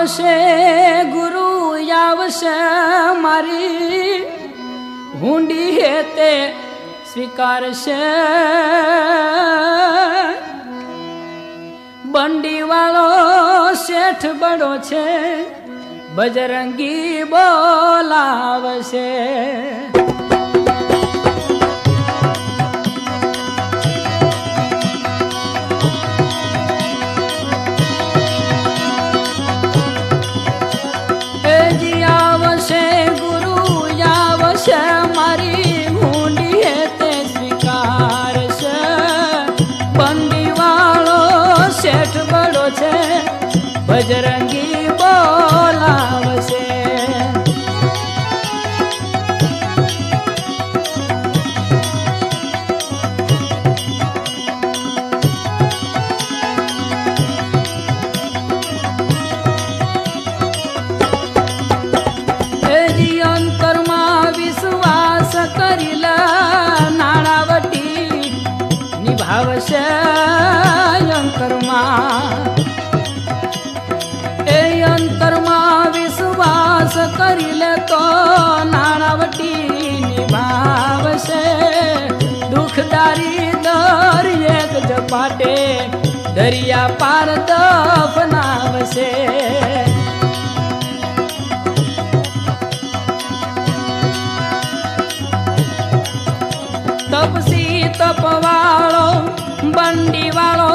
આવશે ગુરુ આવશે મારી હુંડી હેતે સ્વીકારશે બંડી વાળો શેઠ બડો છે બજરંગી બોલાવશે મારી હુંડી તે સ્વીકારશે બંડી વાળો શેઠ બડો છે બજરંગી બોલાવશે નિભાવશે અંતરમાં એ અંતરમાં વિશ્વાસ કરી લે તો નાણાવટી નિભાવશે દુઃખદારી દર એક ઝપાટે દરિયા પાર દફનાવશે તપસી તપવાળો બંડી વાળો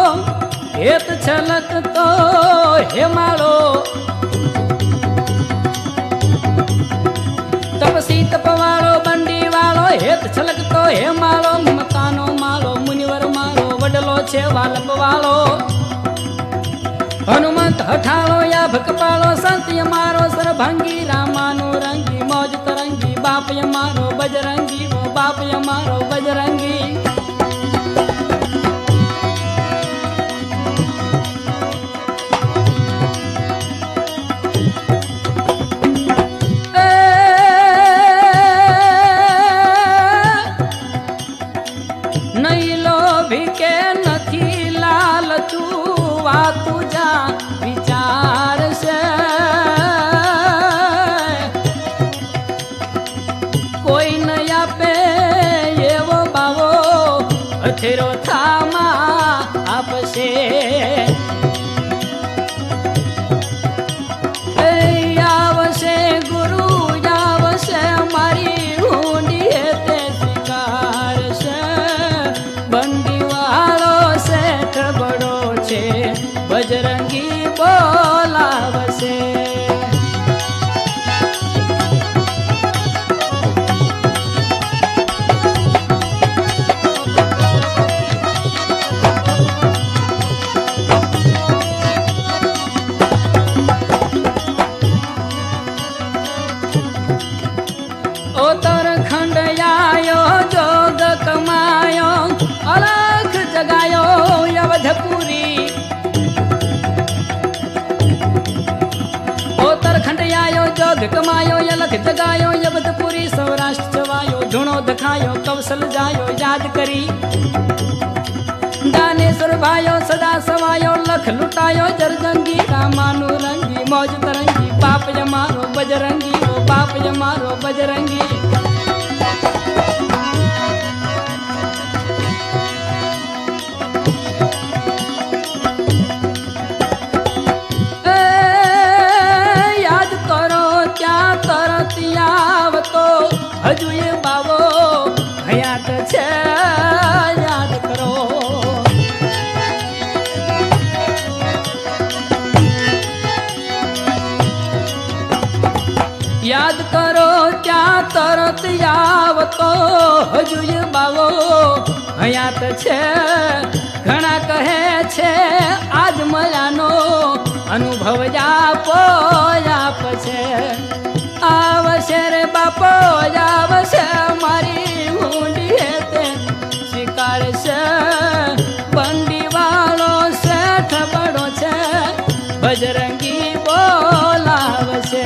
હેત છલકતો હેમાળો તપસી તપવાળો બંડી વાળો હેત છલકતો હેમાળો મમતાનો માળો મુનિવર માળો વડલો છે વાલપ વાળો હનુમંત હઠાળો યા ભકપાળો સંત મારો સરભંગી રામાનો રંગી મોજ તરંગી બાપ મારો બજરંગી બાપ મારો બજરંગી નહીં લોભી કે નથી લાલચું વાતું જા વિચાર છે કોઈ ન આપે એવો બાવો અથેરો થામાં આપશે આવશે ગુરુ આવશે મારી હુંડી તે સ્વીકારશે બંડી વાળો શેઠ બડો છે બજરંગી બોલાવશે ઉત્તરખંડ આયો જોગ કમાયો અલખ જગાયો અવધપુરી ઉત્તરખંડ આયો જોગ કમાયો અલખ જગાયો અવધપુરી સૌરાષ્ટ્ર જવાયો ધૂણો દખાયો કૌશલ જાયો યાદ કરી દાનેશ્વર ભાયો સદા સવાયો લખ લૂટાયો જરજંગી રામાનું રંગી મોજ તરંગી બાપ મારો બજરંગી બાપ મારો બજરંગી યાદ કરો ત્યાં તરત આવતો હજુ એ બાવો હયાત છે યાદ કરો યાદ કરો ત્યાં તરત આવતો હજુ એ બાવો હયાત છે ઘણા કહે છે આજ મયાનો અનુભવ આપો આપ છે આવશે રે બાપો આવશે મારી હુંડી તે સ્વીકારશે બંડી વાળો શેઠ બડો છે બજરંગી બોલાવશે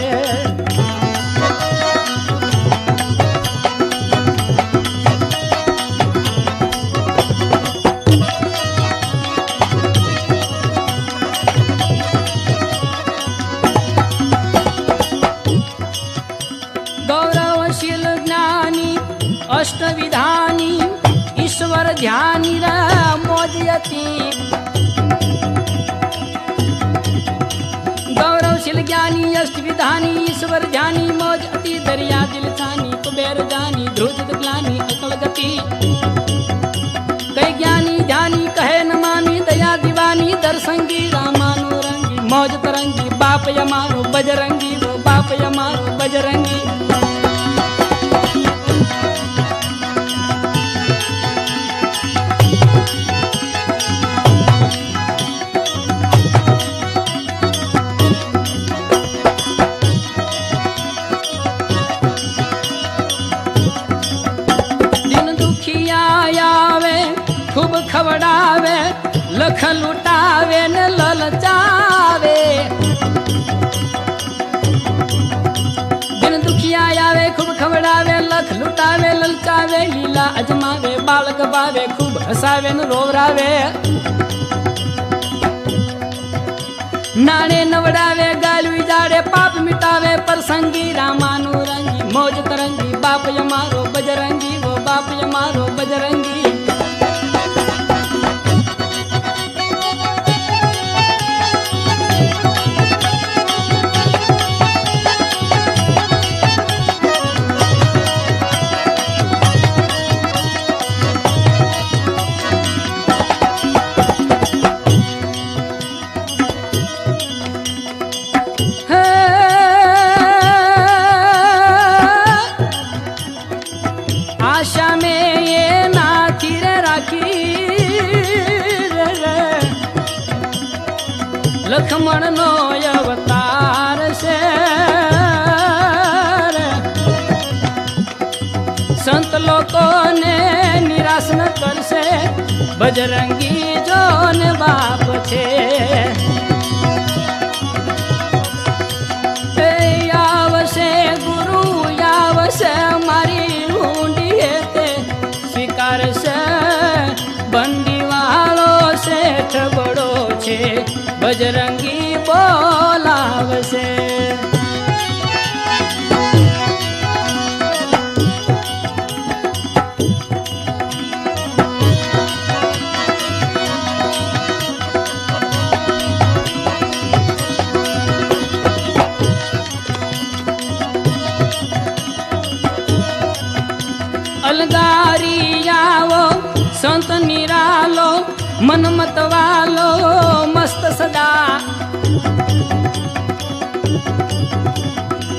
अष्टविधानी ईश्वर ध्यानी रा मोजयती गौरवशील ज्ञानी अष्टविधानी ईश्वर ध्यानी मौज अति दरिया दिल छानी कुबेर जानी ध्रुज ग्लानी अकल गति कई ज्ञानी ध्यानी कहे न मानी दया दीवानी दरसंगी रामानुरंगी मौज तरंगी बाप यमारो बजरंगी वो बाप यमारो बजरंगी खूब खवડાવે લખ લૂટાવે ને લલચાવે દિન દુખિયા આવે ખૂબ ખવડાવે લખ લૂટાવે લલચાવે લીલા અજમાવે બાળ ગવાવે ખૂબ હસાવે ને રોવરાવે નાણે નવડાવે ગાલવી જાડે પાપ મિટાવે પરસંગી રામાનુરંગી મોજ તરંગી બાપ યમારો બજરંગી વો બાપ યમારો બજરંગી आशा में ये नाथी रे राखी रे लक्ष्मण नो अवतार से संत लोगों ने निराश न कर से बजरंगी जो ने बाप छे यावसे गुरु यावसे मारी स्वीकार से बंदी वालो सेठ बड़ो छे बजरंगी बोलावसे अलगारी आवो संत निरालो मनमत वालो मस्त सदा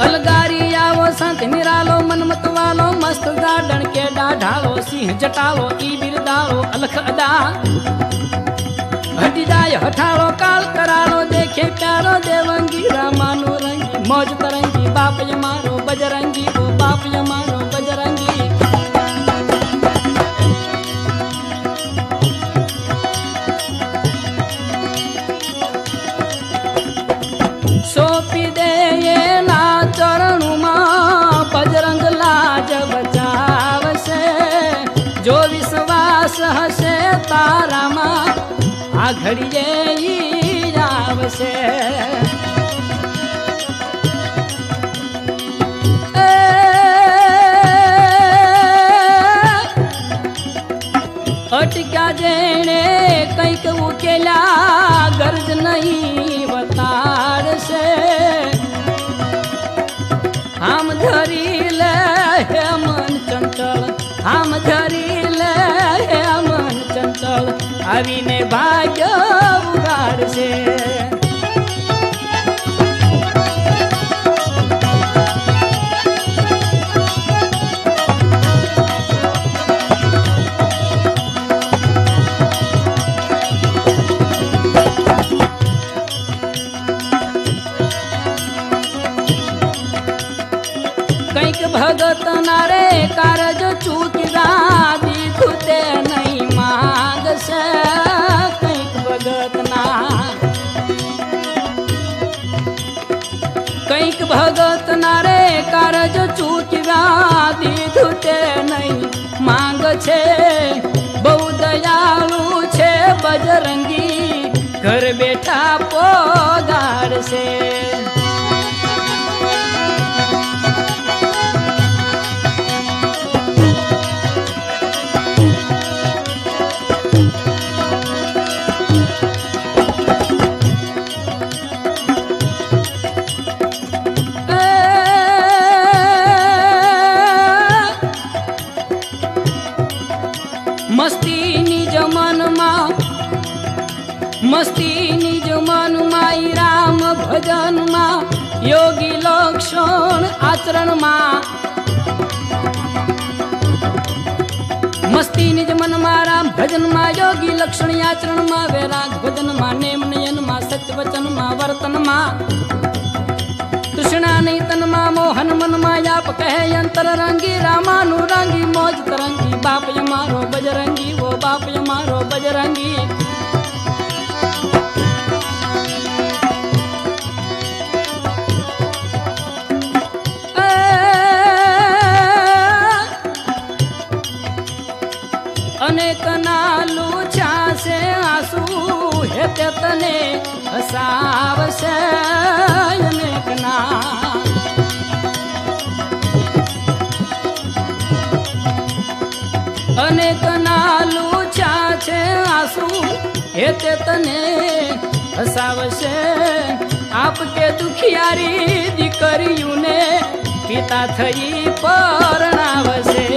अलगारी आवो संत निरालो मनमत वालो मस्त सदा डण के डाढ़ालो सिंह जटालो ई बिरदालो अलख अदा हटी जाय हठालो काल करालो देखे प्यारो देवंगी रामानुरंगी मौज तरंगी बाप यमारो बजरंगी वो बाप यमारो बजरंगी सोपी दे ये ना चरणु मां बजरंग लाज बचाव से जो विश्वास हसे तारा मां आ घड़िए आवसे अटक्या जेने कंईक उकेल्या गर्ज नहीं बताड़ से हम धरी ले हे मन चंचल हम धरी ले हे मन चंचल आवीने भाग्य उगाड़ से भगत नारे कारज चूकिरा दिखुते नहीं मांग से कईक भगत ना कईक भगत नारे कारज चूकिरा दिखुते नहीं मांग छे बहु दयालु छे बजरंगी घर बैठा पोगाड़ से યોગી લક્ષણ આચરણમાં મસ્તી નિજ મનમાં રામ ભજનમાં યોગી લક્ષણ આચરણમાં વૈરાગ ભજનમાં નેમ નયનમાં સત્ય વચનમાં વર્તનમાં તૃષ્ણા નહીં તનમાં મોહન મનમાં યાપ કહે અંતર રંગી રામાનુરંગી મોજ તરંગી બાપ મારો બજરંગી વો બાપ મારો બજરંગી અનેક ના લુછાશે આંસુ હેતે તને હસાવશે અનેક ના અનેક ના લુછાશે આંસુ હેતે તને હસાવશે આપકે દુખિયારી દીકરીઓને પિતા થઈ પરણાવશે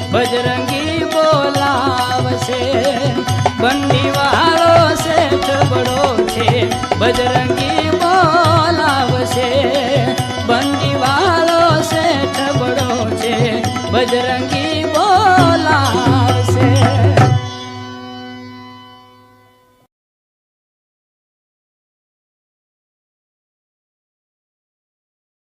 બજરંગી બોલાવશે બંડી વાળો શેઠ બડો છે બજરંગી